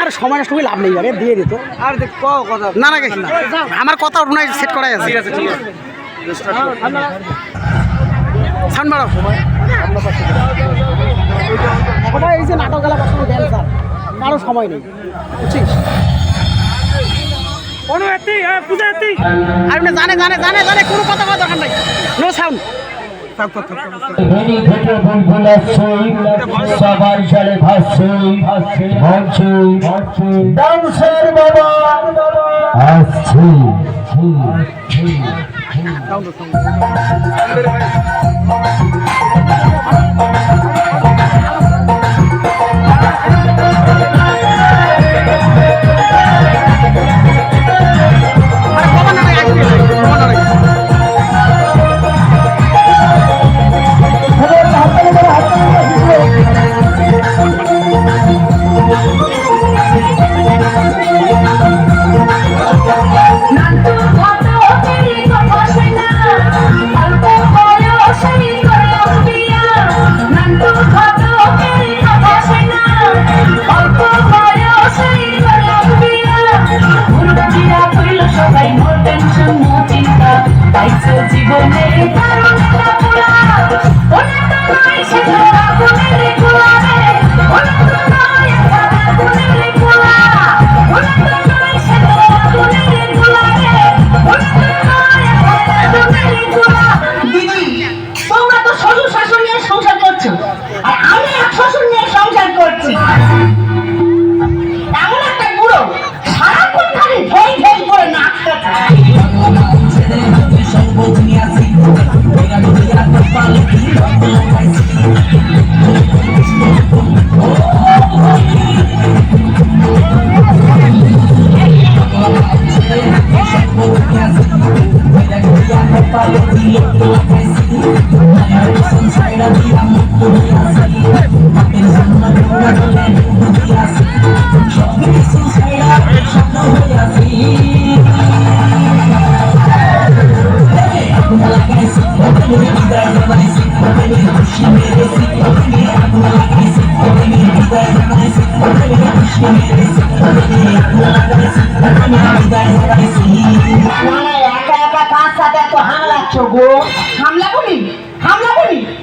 আরে সময় নষ্ট করে লাভ নেই, আরে দিয়ে দিত। আর দেখ কথা না না আমার কথা ওটা সেট করাই আছে। ঠিক আছে ঠিক আছে সাউন্ড বাড়াও। সবাই এই যে নাটক গেলা বসানো দেন স্যার, কারো সময় নেই, বুঝছিস? আর জানে জানে জানে জানে কোনো কথা বলার দরকার নাই। No sound. সবার জলে ভাসছে ডান্সার বাবা আসছে।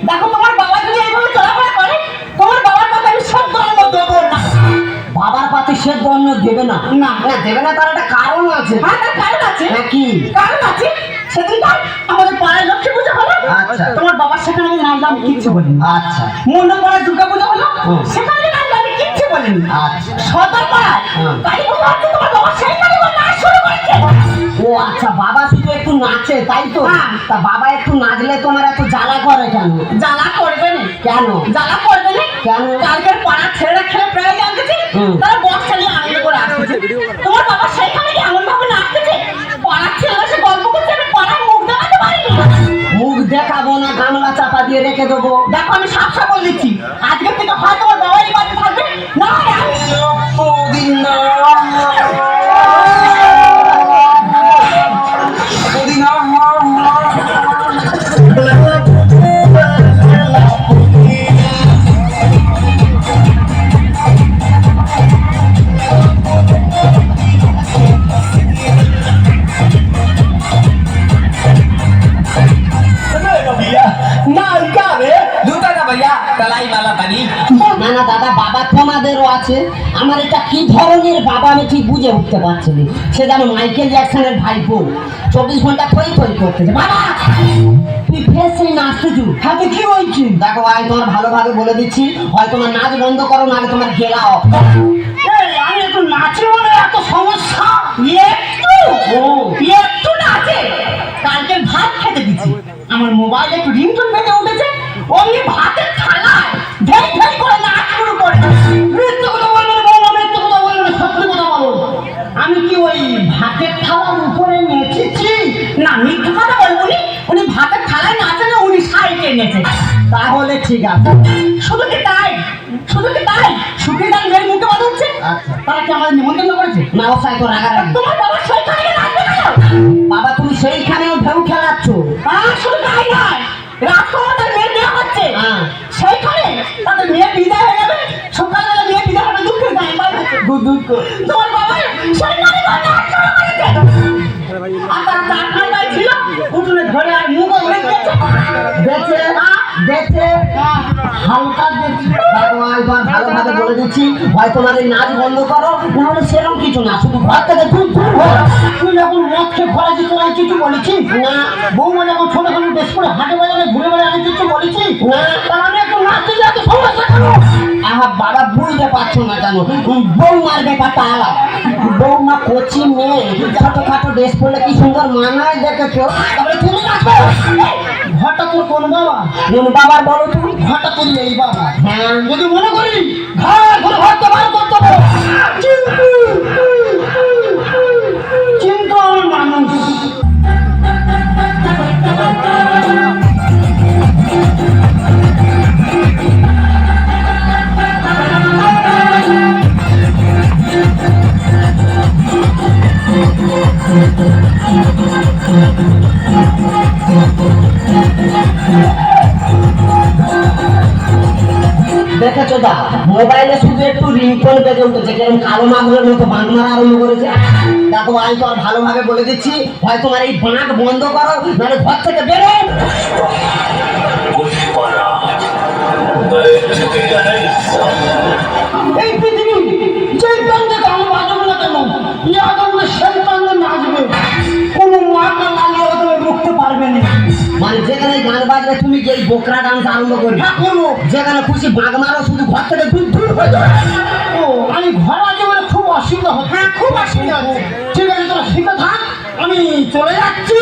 দেখো তোমার বাবা যদি এইভাবে চলাফেরা করে, তোমার বাবার কথা আমি সব দণ্ড দেবো না। বাবার পাতে সে দণ্ড দেবে না? না দেবে না, তার একটা কারণ আছে। হ্যাঁ, তার কারণ আছে। কি কারণ আছে? সেদিনকার আমাদের পাড়ায় লক্ষ্মী পুজো হলো, আচ্ছা। তোমার বাবার সেখানে আমি নাচলাম, কিচ্ছু বলিনি। আচ্ছা মন্ডল পাড়ায় দুর্গা পুজো হলো, সেখানে আমি নাচলাম, আমি কিচ্ছু বলিনি। আচ্ছা। সদর পাড়ায় কালী পুজো হচ্ছে, তোমার বাবা সেইখানে নাচ শুরু করেছে। ও আচ্ছা, বাবা শুধু একটু নাচে তাই তো? হ্যাঁ। তা বাবা একটু নাচলে তোমার এত জ্বালা করে কেন? জ্বালা করবে না। কেন জ্বালা করবে না কেন? কালকের পাড়ার ছেলেরা খেলে প্রায় জানতেছে, তারা বক্স চালিয়ে আনন্দ করে আসছে। তোমার বাবা সেইখানে কি এমন ভাবে নাচতেছে, পাড়ার ছেলেরা সে গল্প করছে, আমি পাড়ার মুখ দেখাতে পারিনি। মুখ দেখাবো না, গামলা চাপা দিয়ে রেখে দেবো। দেখো আমি সাপ সাপ বলে দিচ্ছি, আজকে থেকে হয় তোমার বাবা এই বাড়িতে থাকবে না, না না দাদা, বাবা তোমাদেরও আছে। আমার এটা কি ধরনের বাবা আমি ঠিক বুঝে উঠতে পারছি না। সে যেন মাইকেল জ্যাকসনের ভাইপো, 24 ঘন্টা থই থই করতেছে। বাবা তুই ফেসে নাচতেছু, হাতে কি হয়েছে? দেখো ভাই, তোমার ভালোভাবে বলে দিচ্ছি, হয় তোমার নাচ বন্ধ করো, নাহলে তোমার গেলা অফ। আমি একটু নাচে বলে এত সমস্যা, একটু নাচে। কালকে ভাত খেতে দিচ্ছি, আমার মোবাইলে একটু রিংটোন বেজে উঠেছে, অমনি ভাতের থালায় ঢেই ঢেই করে নাচ শুরু করে। মিথ্যে কথা বলবে না বলো, মিথ্যে কথা বলবে না, সত্যি কথা বলো। আমি কি ওই ভাতের থালার উপরে নেচেছি? না, মিথ্যে কথা বলবো নি। উনি ভাতের থালায় নাচে না, উনি সাইডে নেচে। তাহলে ঠিক আছে। শুধু কি তাই, শুধু কি তাই, সুখীদার মেয়ের মুখে কথা হচ্ছে, তারা কি আমাদের নিমন্ত্রণ করেছে? না, ও সাইকো রাগারাগি। তোমার বাবা সেইখানে নাচবে না। বাবা তুমি সেইখানেও ঢেউ খেলাচ্ছ। শুধু তাই নয়, রাজকুমার তার মেয়ের বিয়ে হচ্ছে, হ্যাঁ। সেইখানে তাদের মেয়ে বিদায় হয়ে যাবে, সকালবেলা মেয়ে বিদায় হবে দুঃখের গান বাজছে। দুঃখ তোমার বাবা সরকারি ঘরে হাত ধরে করেছে। আর তার চাকরিটাই ছিল, উঠোনে ধরে আর মুখও উড়ে গেছে। দেখে দেখে হালকা দেখছি এবার ভালোভাবে বলে দিচ্ছি, হয় তোমার এই নাচ বন্ধ করো, না হলে সেরকম কিছু না, শুধু ঘর থেকে দূর দূর হও। তুই যখন মদ খেয়ে ঘরে যেতে আমি কিছু বলেছি না বৌমা যখন ছোটখাটো বেশ করে হাটে বাজারে ঘুরে বেড়ে আমি কিছু বলেছি না, তার আমি একটু নাচতে যাতে সমস্যা কেন? আহা বাবা বুঝতে পারছো না কেন, বৌমার ব্যাপারটা আলাদা। বৌমা কচি মেয়ে, ছোটখাটো ড্রেস পরলে কি সুন্দর মানায় দেখেছো, তারপরে তুমি নাচো। ঘরটা তোর কোন বাবা? কোন বাবা বলো তুমি? ঘরটা তোর এই বাবা। হ্যাঁ যদি মনে করি ঘর ঘরে ঘরটা বার করতে হবে, কিন্তু আমার মানুষ দেখেছো দা, মোবাইলে শুধু একটু রিংটোন বেজে উঠেছে, কেরম কালো মাগুরের মতো বাঁক মারা আরম্ভ করেছে। দেখো আমি তো আর ভালোভাবে বলে দিচ্ছি, হয় তোমার এই বাঁক বন্ধ করো, নাহলে ঘর থেকে বেরো। এই পৃথিবী যেই প্রান্তে গান বাজাবে না কেন, এই আদমে সেই প্রান্তে নাচবে, কোনো মাকে লাগিয়ে তুমি রুখতে পারবে না। মানে যেখানে গান বাজবে তুমি যে বোকরা ডান্স আরম্ভ করবে, হ্যাঁ করবো। যেখানে খুশি বাঁক মারো, শুধু ঘর থেকে দূর দূর হয়ে যাবে। ও আমি ঘর আছে বলে খুব অসুবিধা হচ্ছে। হ্যাঁ খুব অসুবিধা হচ্ছে। ঠিক আছে তোরা শিখে থাক, আমি চলে যাচ্ছি।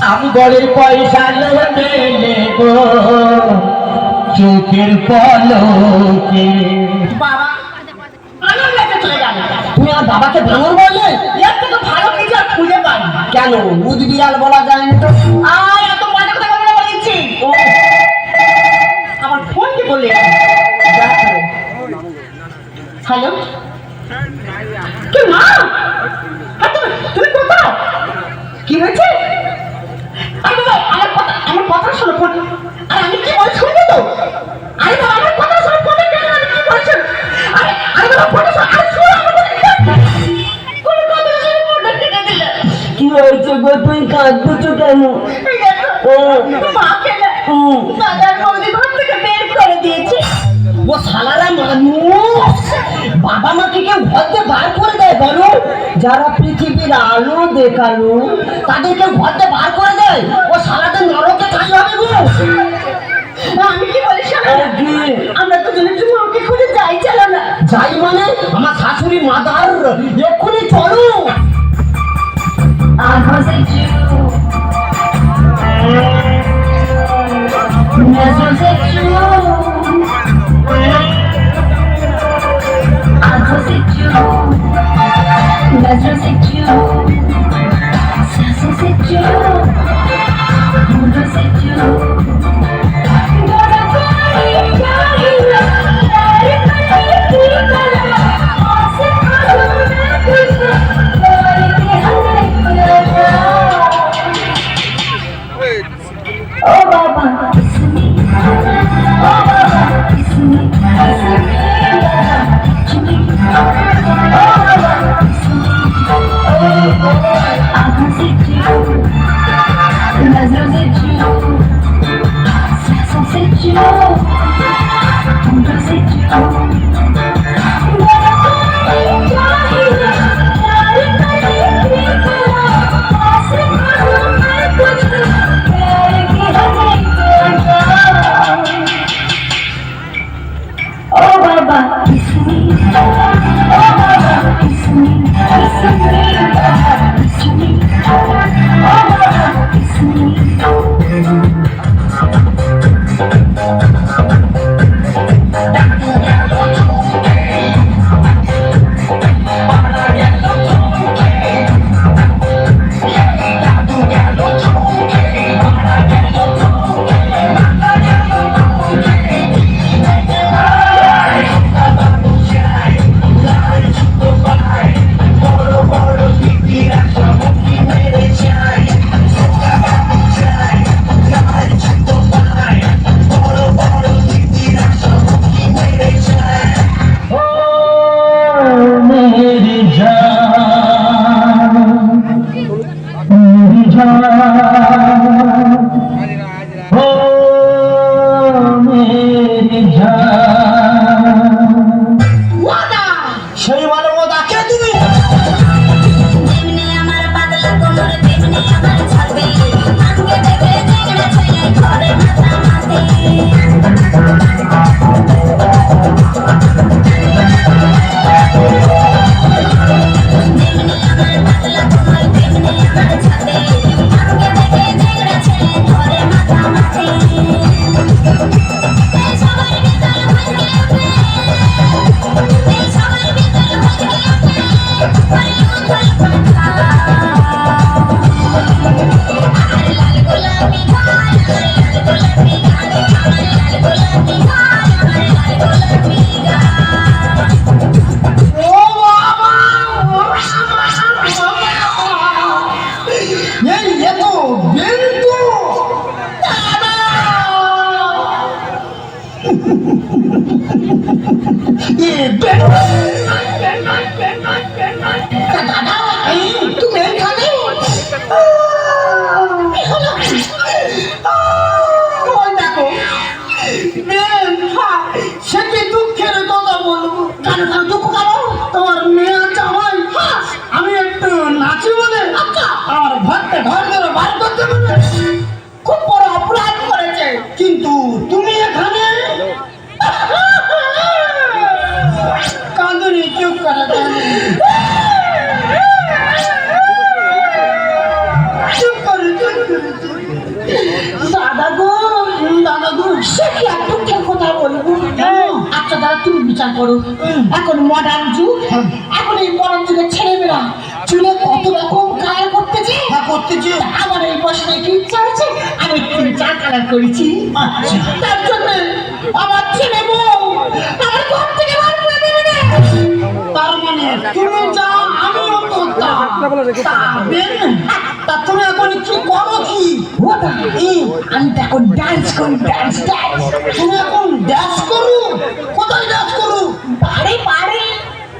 আমগলের পয়সা লোনে নেবো চোখের পলকে। বাবা আনন্দ লেগে চলে যাবে। তুমি আর বাবাকে ভাঙর বললে? এর থেকে ভালো কিছু আর খুঁজে পাই না। কেন বুধ বিড়াল বলা যায় না তো? আর এত মজা কথা বলে বলেছি। আমার ফোন কি বললে? হ্যালো কি মা? আর তুমি কোথায়? কি হয়েছে? আরে বাবা আমার কথা শোনো ফোন। আরে আমি কি বলছি শুনবে তো? আরে বাবা আমার কথা শোনো, ফোনে কেন আমি কি বলছি? আরে বাবা ফোনে শোনো, আরে শোনো আমার কথা। কোন কথা শুনে ফোনটা কেটে দিলে? কি হয়েছে গো, তুই কাঁদছো কেন? মাকে দাদার বৌদি ঘর থেকে বের করে দিয়েছে। ও শালারা মানুষ, বাবা মাকে কেউ ঘর থেকে বার করে দেয় বলো? যারা পৃথিবীর আলো দেখালো তাদেরকে ঘর থেকে বার করে দেয়? ও শালাদের নরকে খাই হবে গো। আমি কি বলি শোনো, কি? আমরা তো জন্য একটু মাকে খুঁজে যাই, চলো না। যাই মানে আমার শাশুড়ি মাদার, এক্ষুনি চলো। Oh Baba, kiss me. Oh Baba, kiss me. Kiss me. Kiss me. Oh Baba, kiss me. आँखों से छू, नजरों से छू, सांसों से छू, होंठों से छू। Oh Baba, kiss me. Oh Baba, kiss me. Kiss me. Kiss me. Oh Baba, kiss me. ওয়াদা সেই মানে ওয়াদা কে তুমি তেমনি আমার পাতলা কোমর তেমনি আমার ছাতি আজকে দেখে দেখে ছেলে ঘরে মাথা মাথে তেমনি আমার পাতলা কোমর তেমনি আমার ছাতি আজকে দেখে দেখে ছেলে ঘরে মাথা মাথে এই সবার ভিতর ভজকে ওঠে এই সবার ভিতর ভজকে ওঠে পরিও পরি পাতা আমার লাল গোলাপি গাল আমার লাল গোলাপি গাল আমার লাল গোলাপি গাল আমার লাল গোলাপি গাল ও বাবা এই এত বিন্দু দাদা এ দাদা তুমি এখানে কি হলো ওই দেখো সে কি দুঃখের কথা বলবো কেন কেন দুঃখ কেন তোমার মেয়ে জামাই আমি একটু নাচি বলে আমার ঘরটা ঘর ধরে বার করতে বলে খুব বড় অপরাধ করেছে কিন্তু তুমি এখানে কাঁদুনি চুপ করে চুপ করে দাদা গো সে কি আর দুঃখের কথা বলবো আচ্ছা দাদা তুমি বিচার করো এখন মডার্ন যুগ এখন এই মডার্ন যুগের ছেলেমেয়েরা চুলে কত রকম কালার করতেছে আমার এই বয়সে কি ইচ্ছা হয়েছে আমি 3-4 কালার করেছি তার জন্য আমার ছেলে বউ আমার ঘর থেকে বার করে দেবে না তার মানে তুমি যা আমিও তো তা তা তুমি এখন কি করো কি আমি তো এখন ডান্স করি ডান্স তুমি এখন ডান্স করো কোথায় ডান্স করো পারে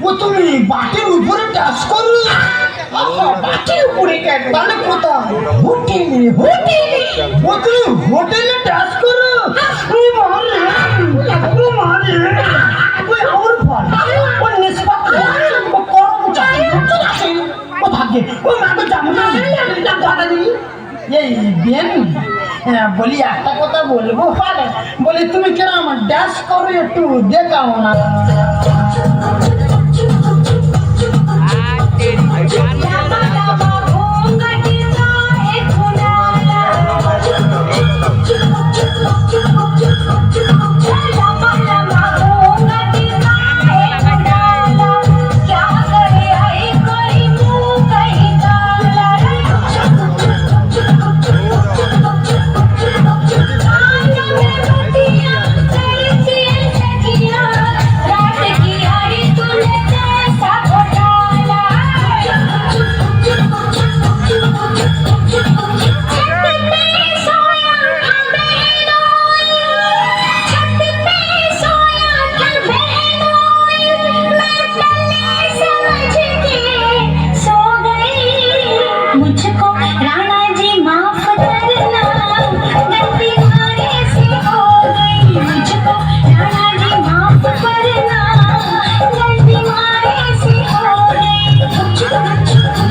ও তুমি বাটির উপরে ডান্স করো বাটির উপরে কেন তাহলে কোথায় হোটেলে ও তুমি হোটেলে ডান্স করো ওই আমার ফল ও নিষ্পাত ও কর্মচারী ও ভাগ্যে ও মাকে জানো না এই বেন বলি একটা কথা বলবো বলি তুমি কেন ড্যাশ করো একটু দেখাও না লামা লামা ঘোঙ্গটি গায়ে খোলালা লামা লামা ঘোঙ্গটি গায়ে খোলালা क्या करे आई कोई मुंह कहीं डाला आना में बतिया करती सखिया रात की आई तूने कैसा घोटाला मुझको राणा जी माफ करना गलती हमारे से हो गई मुझको राणा जी माफ करना गलती हमारे से हो गई मुझको राणा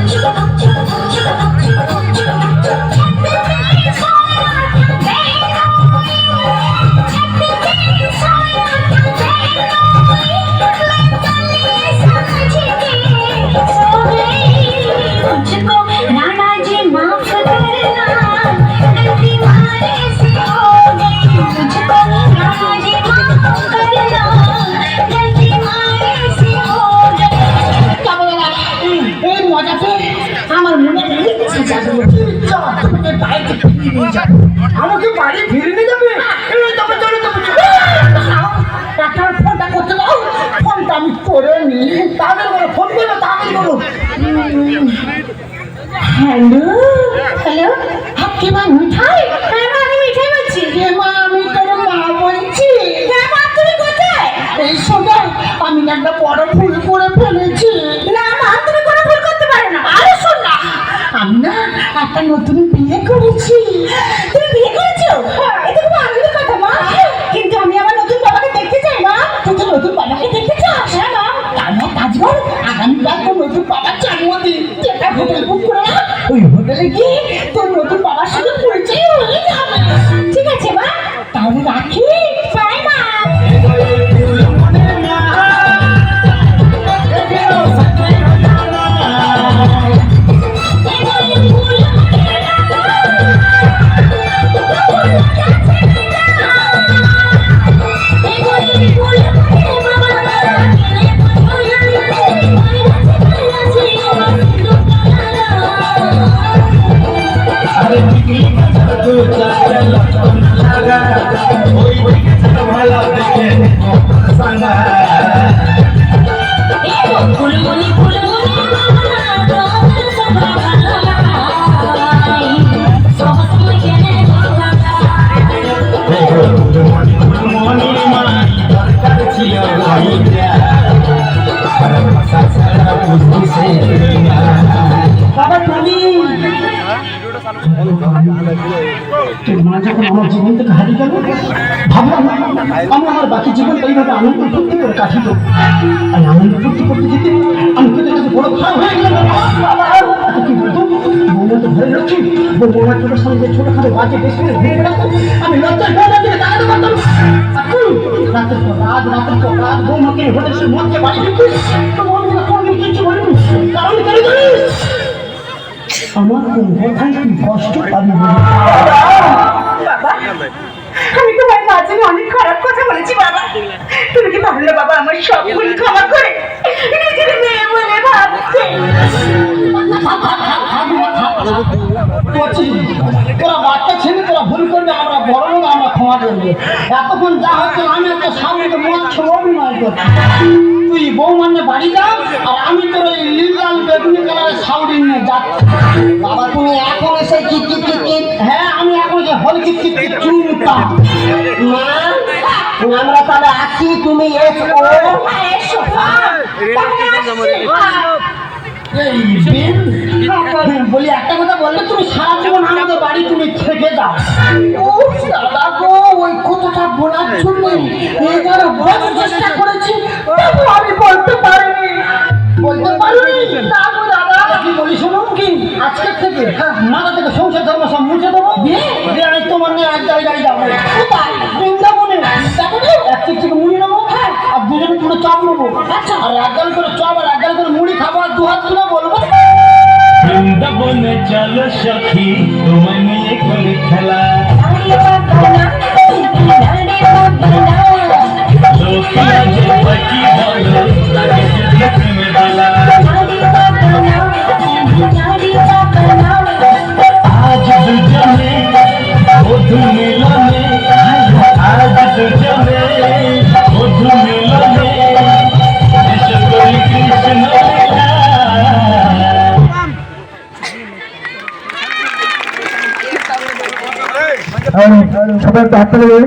जी माफ करना गलती हमारे से हो गई मुझको राणा जी माफ करना गलती हमारे से हो गई এই মজাতে আমার মনে ইচ্ছে জাগলো তোমাকে বাড়িতে ফিরিয়ে নিয়ে যাবো আমাকে বাড়ি ফিরিয়ে নিয়ে যাবে তবে আপনার ফোনটা করতে দাও ফোনটা আমি করে নি তাদের বলো ফোন করো তাদের বলো হ্যালো আপনি মা মিঠাই হ্যাঁ মা আমি মিঠাই বলছি মা আমি তোর মা বলছি হ্যাঁ মা তুমি কোথায় এই সময় আমি একটা বড় ভুল করে ফেলেছি না মা তুমি কোনো ভুল করতে পারো না আরে শোন না আমি না একটা নতুন বিয়ে করেছি তুমি বিয়ে করেছো এটা খুব আনন্দের কথা মা কিন্তু আমি আমার নতুন বাবাকে ফুলমনি ফুলমনি সবসময় কেন বাবা তুমি তোর মা যখন আমার জীবন থেকে হারিয়ে গেল ভাবলাম আমি আমার বাকি জীবনটা এইভাবে আনন্দ ফুর্তি করে কাটিব। আর আনন্দ ফুর্তি করতে যেতে আমি তোদের কাছে বড় খারাপ হয়ে গেলাম। কি বলতো বৌমা তো ঘরে রাখছি বৌমার ছোটোর সঙ্গে ছোটখাটো বাজে বেশি ঘুরে বেড়াতো আমি লজ্জায় বৌমার দিকে তাকাতে পারতাম। রাতের পর রাত বৌমাকে হোটেল সে মধ্যে বাড়ি ঢুকি তো বৌমা কোনো কিছু বলিনি কারণ কেন জানিস আমার কোন কথায় তুই কষ্ট পাবি না। বাবা আমি তোমার মাঝে অনেক খারাপ কথা বলেছি বাবা, তুমি কি ভাবলে বাবা আমার সব ভুল ক্ষমা করে নিজের মেয়ে বলে ভাবছে? তোরা বাচ্চা ছেলে তোরা ভুল করবে আমরা বড় লোক আমরা ক্ষমা করবো। এতক্ষণ যা হচ্ছে আমি একটা সামনে মদ ছেড়ে অভিনয় করছি। তুই বউ মানে বাড়ি যাও আর আমি তোর ওই লিলাল বেগুনি কালারের শাউরি নিয়ে যাচ্ছি। বাবা তুমি এখন এসে কিট কিট কিট কিট। হ্যাঁ আমি এখন যে হল কিট কিট কিট চুনতাম। মা আমরা তাহলে আসি তুমি এসো। বলি একটা কথা বললে তুমি সারা জীবন আমাদের বাড়ি তুমি থেকে যাও। ও দাদা গো ওই কথাটা বলার জন্য এবার বড় চেষ্টা করেছি তবু আমি বলতে পারিনি। না গো দাদা কি বলি শোনো কি আজকের থেকে মাথা থেকে সংসার ধর্ম সব মুছে দেবো দিয়ে আমি তোমার নিয়ে এক জায়গায় যাবো। কোথায়? বৃন্দাবনে। এক চিপ থেকে মুড়ি নেবো আর দুজনে পুরো চপ নেবো। আচ্ছা আর এক গাল করে চপ আর এক গাল করে মুড়ি খাবো আর দু হাত তুলে বলবো বৃন্দাবনে চলো সখী তোমায় নিয়ে করে খেলা লোকিয়া যে বাকি বলো লাগে যে প্রেমে বালা আজ দুজনে বধু মিলনে আজ দুজনে বধু মিলনে এসো করি কৃষ্ণ লীলা সবাই একটা হাত তালি দেবে।